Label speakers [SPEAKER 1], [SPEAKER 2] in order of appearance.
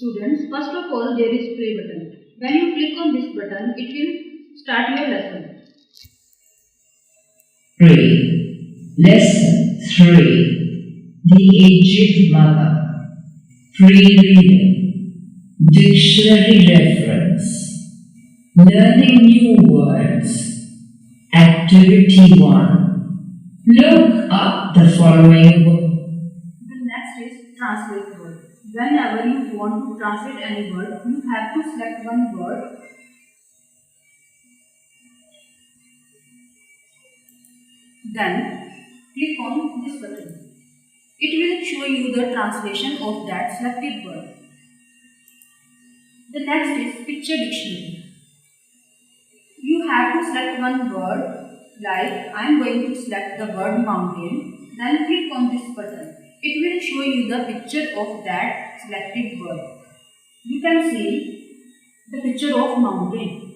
[SPEAKER 1] Students, first of all there is play button. When you click on this button, it will start your lesson.
[SPEAKER 2] Lesson 3. The Aged Mother. Pre-reading. Dictionary reference. Learning new words. Activity 1. Look up the following words.
[SPEAKER 1] The next is translate word. Whenever you want to translate any word, you have to select one word. Then click on this button. It will show you the translation of that selected word. The next is picture dictionary. You have to select one word, like I am going to select the word mountain. Then click on this button. It will show you the picture of that selected word. You can see the picture of mountain.